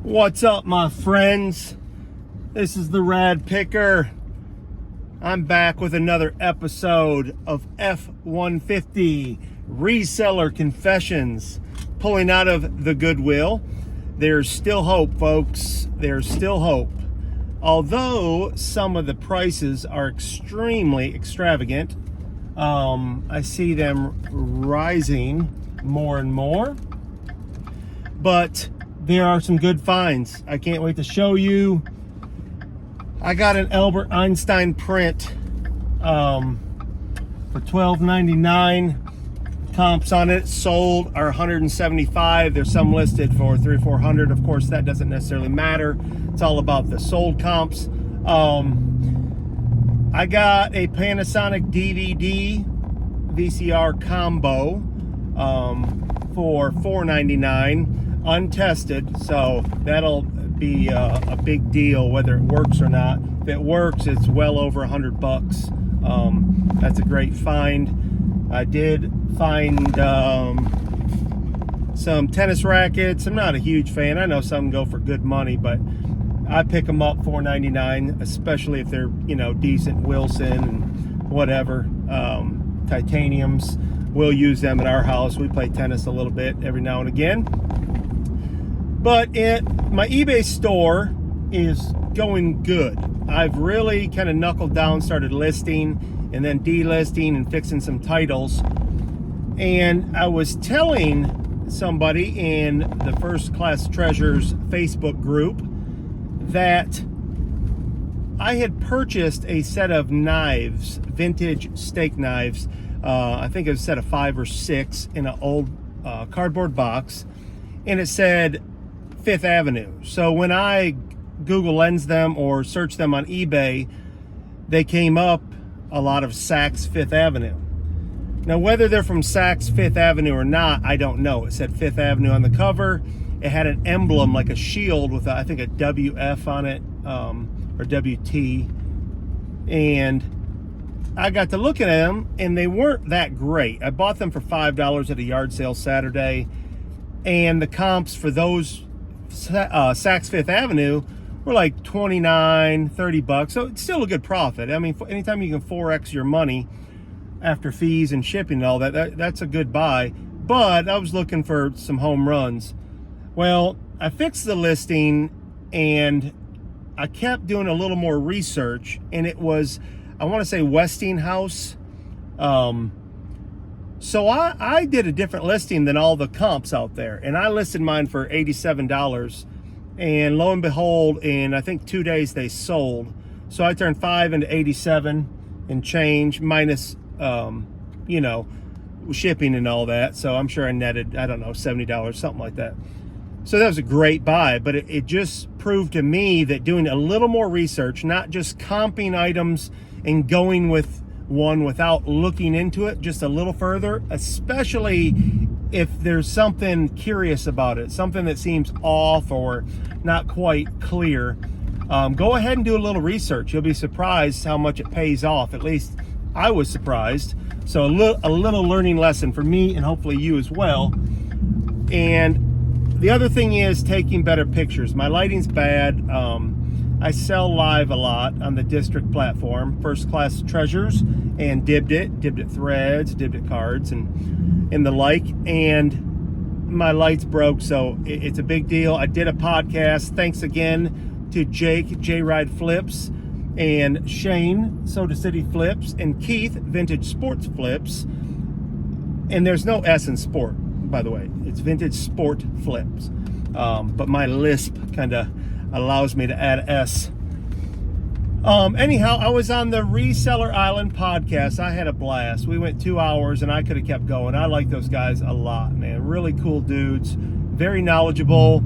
What's up, my friends? This is the Rad Picker. I'm back with another episode of F-150 Reseller Confessions, pulling out of the Goodwill. There's still hope, folks. There's still hope. Although some of the prices are extremely extravagant, I see them rising more and more. But there are some good finds. I can't wait to show you. I got an Albert Einstein print for $12.99. Comps on it sold are $175. There's some listed for $300 or $400. Of course, that doesn't necessarily matter. It's all about the sold comps. I got a Panasonic DVD VCR combo for $4.99. Untested, so that'll be a big deal whether it works or not. If it works, it's well over $100. That's a great find. I did find some tennis rackets. I'm not a huge fan. I know some go for good money, but I pick them up $4.99, especially if they're, you know, decent Wilson and whatever. Titaniums. We'll use them at our house. We play tennis a little bit every now and again. But my eBay store is going good. I've really kind of knuckled down, started listing and then delisting and fixing some titles. And I was telling somebody in the First Class Treasures Facebook group that I had purchased a set of knives, vintage steak knives. I think it was a set of 5 or 6 in an old cardboard box. And it said Fifth Avenue. So when I Google Lens them or search them on eBay, they came up a lot of Saks Fifth Avenue. Now, whether they're from Saks Fifth Avenue or not, I don't know. It said Fifth Avenue on the cover. It had an emblem like a shield with, I think, a WF on it, or WT. And I got to look at them, and they weren't that great. I bought them for $5 at a yard sale Saturday, and the comps for those Saks Fifth Avenue were like $29, $30. So it's still a good profit. I mean, anytime you can 4x your money after fees and shipping and all that, that's a good buy. But I was looking for some home runs. Well, I fixed the listing and I kept doing a little more research, and it was, I want to say, Westinghouse. So I did a different listing than all the comps out there, and I listed mine for $87, and lo and behold, in I think 2 days they sold. So I turned 5 into 87 and change, minus you know, shipping and all that. So I'm sure I netted, I don't know, $70, something like that. So that was a great buy, but it just proved to me that doing a little more research, not just comping items and going with one without looking into it just a little further, especially if there's something curious about it, something that seems off or not quite clear, go ahead and do a little research. You'll be surprised how much it pays off. At least I was surprised. So a little learning lesson for me, and hopefully you as well. And the other thing is taking better pictures. My lighting's bad. I sell live a lot on the district platform, First Class Treasures, and Dibbed It Threads, Dibbed It Cards, and the like. And my lights broke, so it's a big deal. I did a podcast. Thanks again to Jake, J-Ride Flips, and Shane, Soda City Flips, and Keith, Vintage Sports Flips. And there's no S in sport, by the way. It's Vintage Sport Flips. But my lisp kind of allows me to add S. Anyhow, I was on the Reseller Island podcast. I had a blast. We went 2 hours, and I could have kept going. I like those guys a lot, man. Really cool dudes. Very knowledgeable.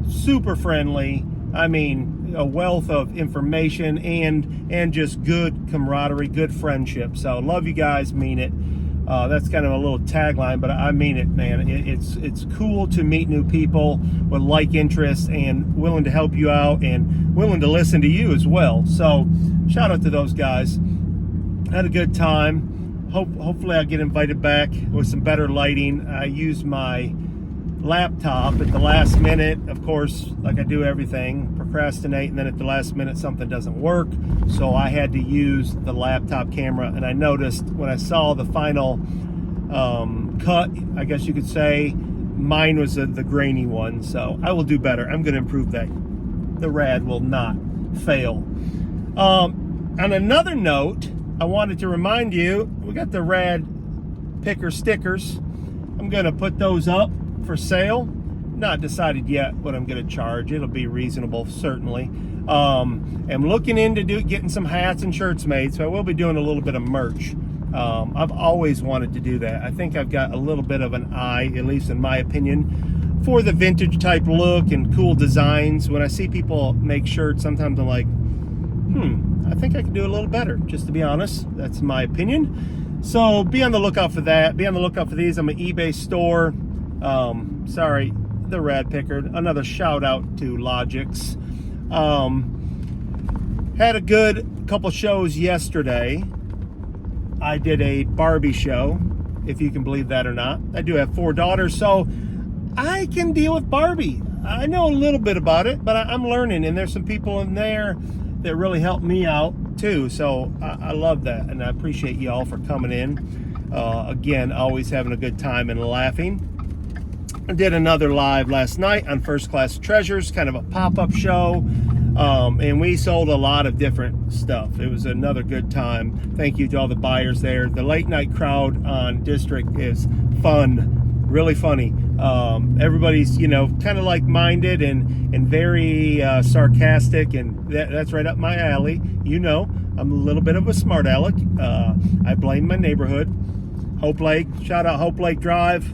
Super friendly. I mean, a wealth of information and just good camaraderie, good friendship. So love you guys, mean it. That's kind of a little tagline, but I mean it, man. It's cool to meet new people with like interests and willing to help you out and willing to listen to you as well. So shout out to those guys. Had a good time. Hopefully I'll get invited back with some better lighting. I used my laptop at the last minute. Of course, like I do everything, procrastinate, and then at the last minute something doesn't work, so I had to use the laptop camera. And I noticed when I saw the final cut, I guess you could say, mine was the grainy one. So I will do better. I'm going to improve that. The Rad will not fail. On another note, I wanted to remind you, we got the Rad picker stickers. I'm going to put those up for sale. Not decided yet what I'm going to charge. It'll be reasonable, certainly. I'm looking into getting some hats and shirts made, so I will be doing a little bit of merch. I've always wanted to do that. I think I've got a little bit of an eye, at least in my opinion, for the vintage type look and cool designs. When I see people make shirts, sometimes I'm like, I think I could do a little better, just to be honest. That's my opinion. So be on the lookout for that. Be on the lookout for these. I'm an eBay store. Sorry, the Rad Picker. Another shout out to Logix. Had a good couple shows yesterday. I did a Barbie show, if you can believe that or not. I do have 4 daughters, so I can deal with Barbie. I know a little bit about it, but I'm learning, and there's some people in there that really helped me out too. So I love that, and I appreciate y'all for coming in. Again, always having a good time and laughing. I did another live last night on First Class Treasures, kind of a pop-up show. And we sold a lot of different stuff. It was another good time. Thank you to all the buyers there. The late night crowd on District is fun, really funny. Everybody's, kind of like-minded and very sarcastic, and that's right up my alley. I'm a little bit of a smart aleck. I blame my neighborhood. Hope Lake, shout out Hope Lake Drive.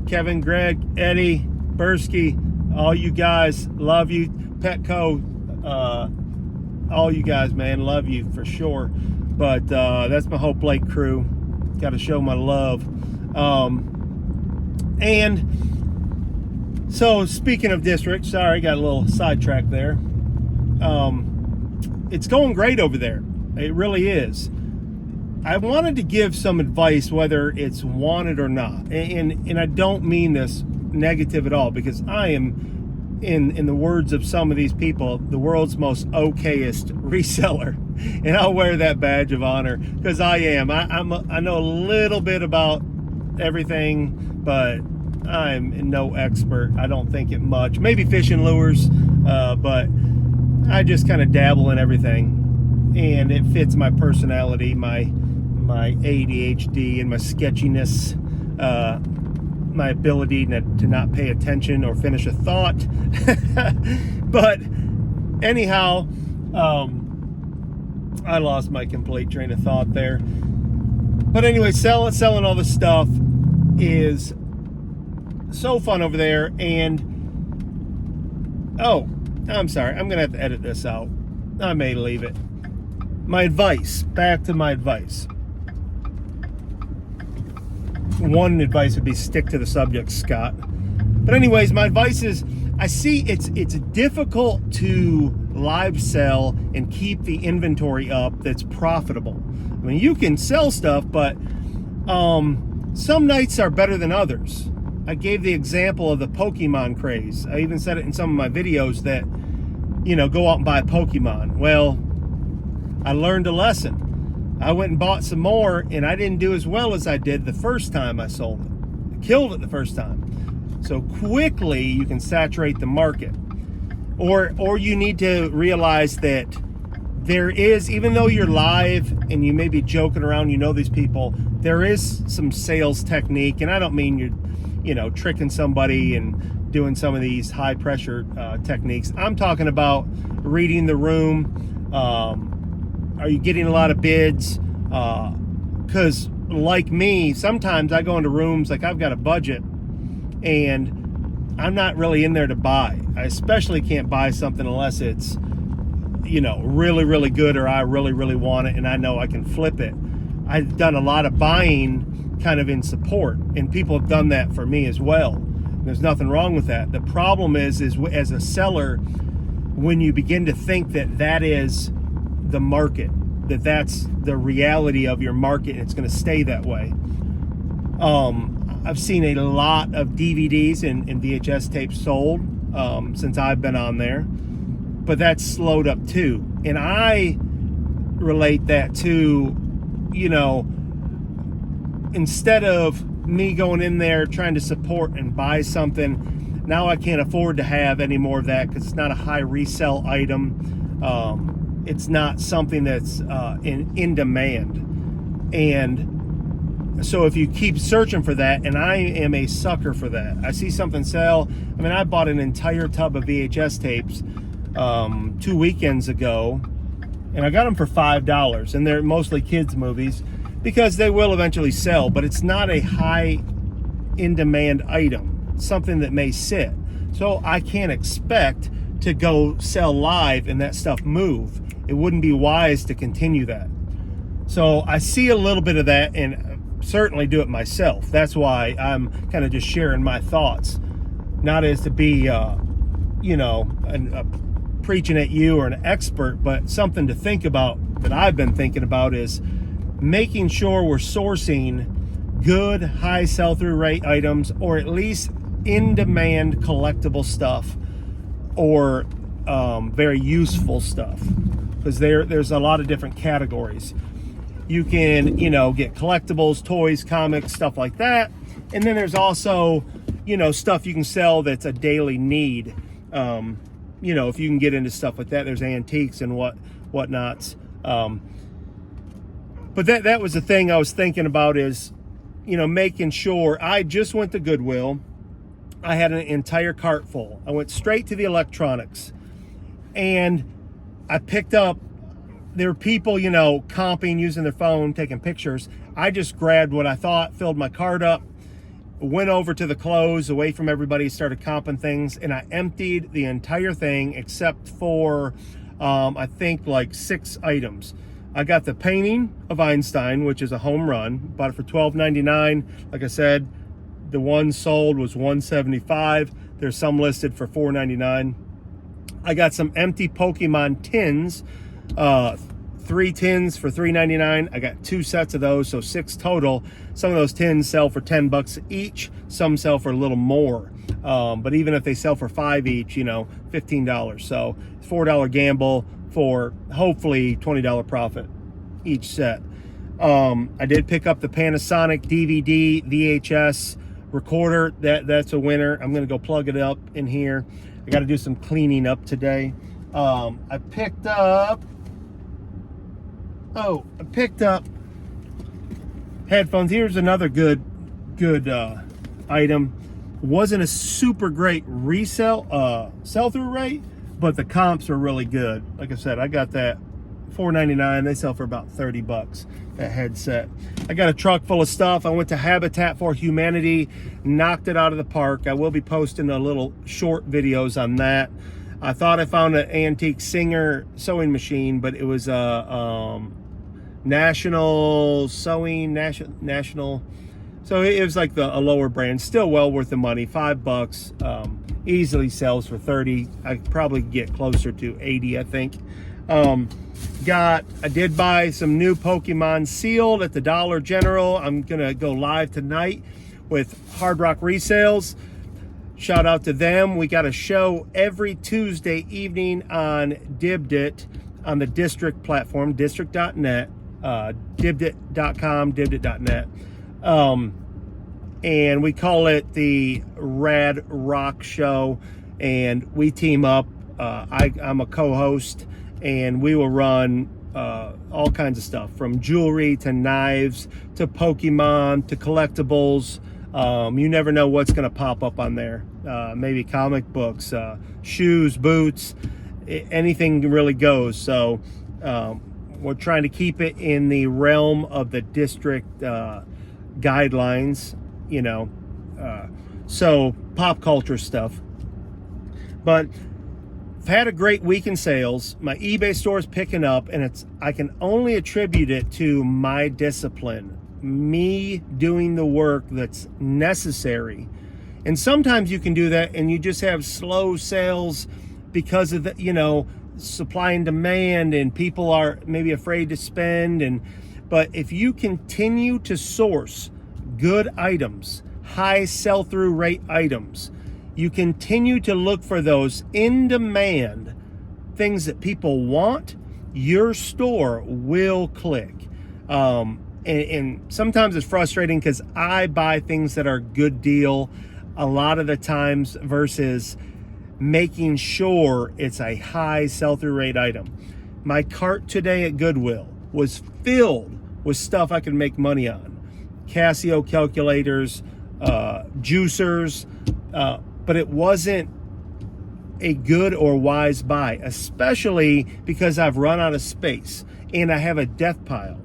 Kevin, Greg, Eddie, Bursky, all you guys, love you. Petco, all you guys, man, love you for sure. But that's my Hope Lake crew. Got to show my love. And so, speaking of District, sorry, got a little sidetracked there. It's going great over there. It really is. I wanted to give some advice, whether it's wanted or not. And I don't mean this negative at all, because I am, in the words of some of these people, the world's most okayest reseller, and I'll wear that badge of honor because I am. I know a little bit about everything, but I'm no expert. I don't think it much. Maybe fishing lures, but I just kind of dabble in everything, and it fits my personality, my ADHD and my sketchiness. My ability to not pay attention or finish a thought. But anyhow, I lost my complete train of thought there. But anyway, selling all this stuff is so fun over there. And I'm sorry, I'm gonna have to edit this out. I may leave it. My advice, back to my advice. One advice would be stick to the subject, Scott. But anyways, my advice is, I see it's difficult to live sell and keep the inventory up that's profitable. I mean, you can sell stuff, but some nights are better than others. I gave the example of the Pokemon craze. I even said it in some of my videos that, go out and buy a Pokemon. Well, I learned a lesson. I went and bought some more, and I didn't do as well as I did the first time I sold it. I killed it the first time. So quickly you can saturate the market. Or you need to realize that there is, even though you're live and you may be joking around, these people, there is some sales technique. And I don't mean you're, tricking somebody and doing some of these high pressure techniques. I'm talking about reading the room. Are you getting a lot of bids? Because like me, sometimes I go into rooms, like I've got a budget and I'm not really in there to buy. I especially can't buy something unless it's, really, really good, or I really, really want it and I know I can flip it. I've done a lot of buying kind of in support, and people have done that for me as well. There's nothing wrong with that. The problem is as a seller, when you begin to think that is the market, that's the reality of your market, and it's going to stay that way. I've seen a lot of DVDs and VHS tapes sold since I've been on there, but that's slowed up too. And I relate that to, you know, instead of me going in there trying to support and buy something, now I can't afford to have any more of that because it's not a high resale item. It's not something that's in demand. And so if you keep searching for that, and I am a sucker for that. I see something sell. I mean, I bought an entire tub of VHS tapes 2 weekends ago, and I got them for $5, and they're mostly kids movies because they will eventually sell, but it's not a high in demand item, something that may sit. So I can't expect to go sell live and that stuff move. It wouldn't be wise to continue that. So I see a little bit of that, and certainly do it myself. That's why I'm kind of just sharing my thoughts, not as to be, you know, preaching at you or an expert, but something to think about that I've been thinking about is making sure we're sourcing good high sell-through rate items, or at least in-demand collectible stuff, or very useful stuff, because there's a lot of different categories. You can, you know, get collectibles, toys, comics, stuff like that. And then there's also, you know, stuff you can sell that's a daily need. You know, if you can get into stuff like that, there's antiques and whatnots. But that was the thing I was thinking about is, you know, making sure. I just went to Goodwill. I had an entire cart full. I went straight to the electronics, and I picked up. There were people, you know, comping, using their phone, taking pictures. I just grabbed what I thought, filled my cart up, went over to the clothes, away from everybody, started comping things, and I emptied the entire thing except for, I think, like 6 items. I got the painting of Einstein, which is a home run. Bought it for $12.99. Like I said, the one sold was $175. There's some listed for $4.99. I got some empty Pokemon tins. 3 tins for $3.99. I got 2 sets of those, so 6 total. Some of those tins sell for $10 each. Some sell for a little more. But even if they sell for $5 each, you know, $15. So $4 gamble for hopefully $20 profit each set. I did pick up the Panasonic DVD VHS recorder. That's a winner. I'm gonna go plug it up in here. I got to do some cleaning up today. I picked up headphones. Here's another good item. Wasn't a super great resale sell-through rate, but the comps are really good. Like I said, I got that $4.99. They sell for about $30, that headset. I got a truck full of stuff. I went to Habitat for Humanity, knocked it out of the park. I will be posting a little short videos on that. I thought I found an antique Singer sewing machine, but it was a National Sewing, National. So it was like a lower brand, still well worth the money. $5, easily sells for $30. I could probably get closer to $80, I think. I did buy some new Pokemon sealed at the Dollar General. I'm gonna go live tonight with Hard Rock Resales. Shout out to them. We got a show every Tuesday evening on Dibdit on the District platform, district.net, dibdit.com, dibdit.net. And we call it the Rad Rock Show, and we team up. I'm a co-host, and we will run all kinds of stuff, from jewelry to knives to Pokemon to collectibles. You never know what's going to pop up on there. Maybe comic books, shoes, boots, anything really goes. So we're trying to keep it in the realm of the district guidelines, you know, so pop culture stuff. But I've had a great week in sales. My eBay store is picking up, and I can only attribute it to my discipline, me doing the work that's necessary. And sometimes you can do that and you just have slow sales because of the, you know, supply and demand, and people are maybe afraid to spend. But if you continue to source good items, high sell-through rate items, you continue to look for those in-demand things that people want, your store will click. And sometimes it's frustrating because I buy things that are good deal a lot of the times versus making sure it's a high sell-through rate item. My cart today at Goodwill was filled with stuff I could make money on. Casio calculators, juicers, but it wasn't a good or wise buy, especially because I've run out of space and I have a death pile.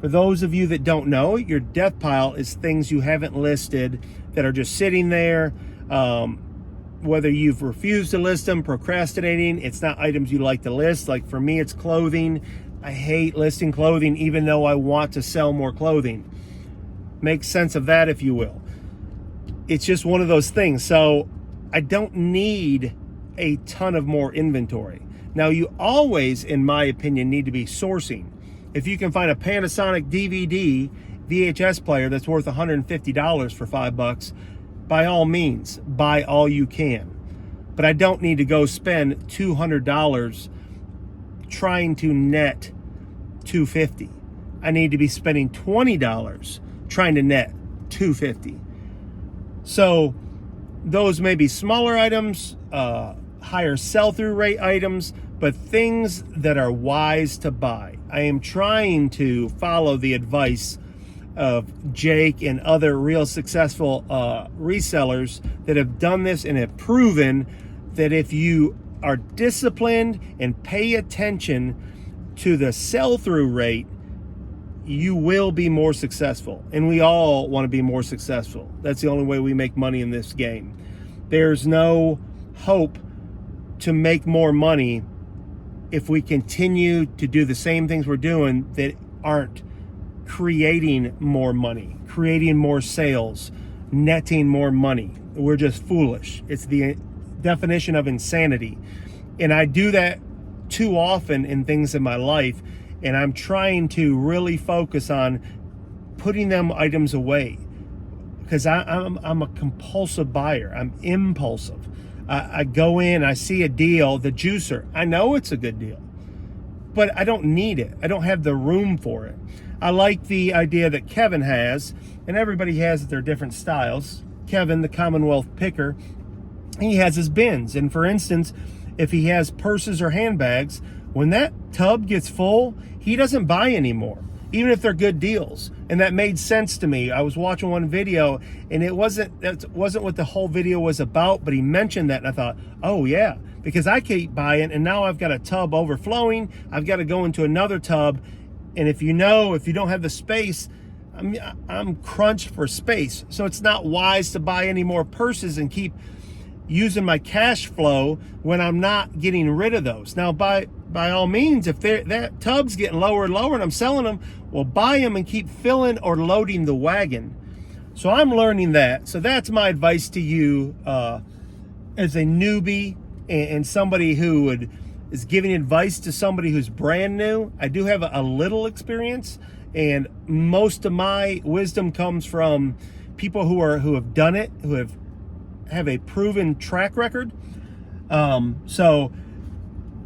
For those of you that don't know, your death pile is things you haven't listed that are just sitting there. Whether you've refused to list them, procrastinating, it's not items you like to list. Like for me, it's clothing. I hate listing clothing, even though I want to sell more clothing. Make sense of that, if you will. It's just one of those things. So I don't need a ton of more inventory. Now, you always, in my opinion, need to be sourcing. If you can find a Panasonic DVD VHS player that's worth $150 for $5, by all means, buy all you can. But I don't need to go spend $200 trying to net $250. I need to be spending $20 trying to net $250. So those may be smaller items, higher sell-through rate items, but things that are wise to buy. I am trying to follow the advice of Jake and other real successful resellers that have done this and have proven that if you are disciplined and pay attention to the sell-through rate, you will be more successful. And we all want to be more successful. That's the only way we make money in this game. There's no hope to make more money if we continue to do the same things we're doing that aren't creating more money, creating more sales, netting more money. We're just foolish. It's the definition of insanity. And I do that too often in things in my life, and I'm trying to really focus on putting them items away because I'm a compulsive buyer. I'm impulsive. I go in, I see a deal, the juicer. I know it's a good deal, but I don't need it. I don't have the room for it. I like the idea that Kevin has, and everybody has their different styles. Kevin, the Commonwealth picker, he has his bins. And for instance, if he has purses or handbags, when that tub gets full, he doesn't buy anymore, even if they're good deals. And that made sense to me. I was watching one video, and that wasn't what the whole video was about, but he mentioned that, and I thought, oh yeah, because I keep buying, and now I've got a tub overflowing. I've got to go into another tub, and if you don't have the space, I'm crunched for space. So it's not wise to buy any more purses and keep using my cash flow when I'm not getting rid of those. Now, by all means, if that tub's getting lower and lower and I'm selling them, well, buy them and keep filling or loading the wagon. So I'm learning that. So that's my advice to you as a newbie and somebody who is giving advice to somebody who's brand new. I do have a little experience, and most of my wisdom comes from people who have done it, who have a proven track record. So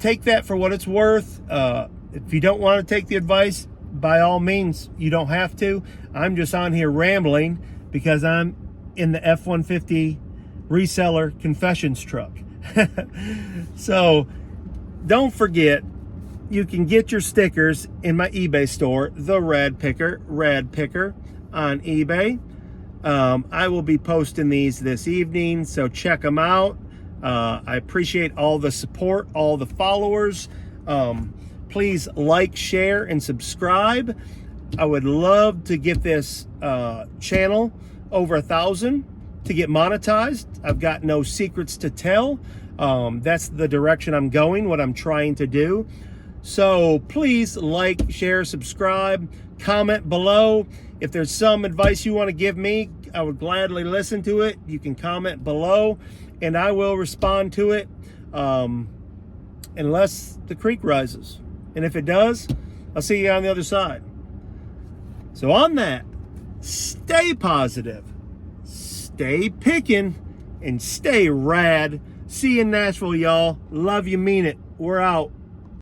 take that for what it's worth. If you don't want to take the advice, by all means, you don't have to. I'm just on here rambling because I'm in the F-150 reseller confessions truck. So don't forget, you can get your stickers in my eBay store, the Rad Picker on eBay. I will be posting these this evening, so check them out. I appreciate all the support, all the followers. Please like, share, and subscribe. I would love to get this channel over 1,000 to get monetized. I've got no secrets to tell. That's the direction I'm going, what I'm trying to do. So please like, share, subscribe, comment below. If there's some advice you want to give me, I would gladly listen to it. You can comment below and I will respond to it unless the creek rises. And if it does, I'll see you on the other side. So on that, stay positive, stay picking and stay rad. See you in Nashville, y'all. Love you, mean it. We're out.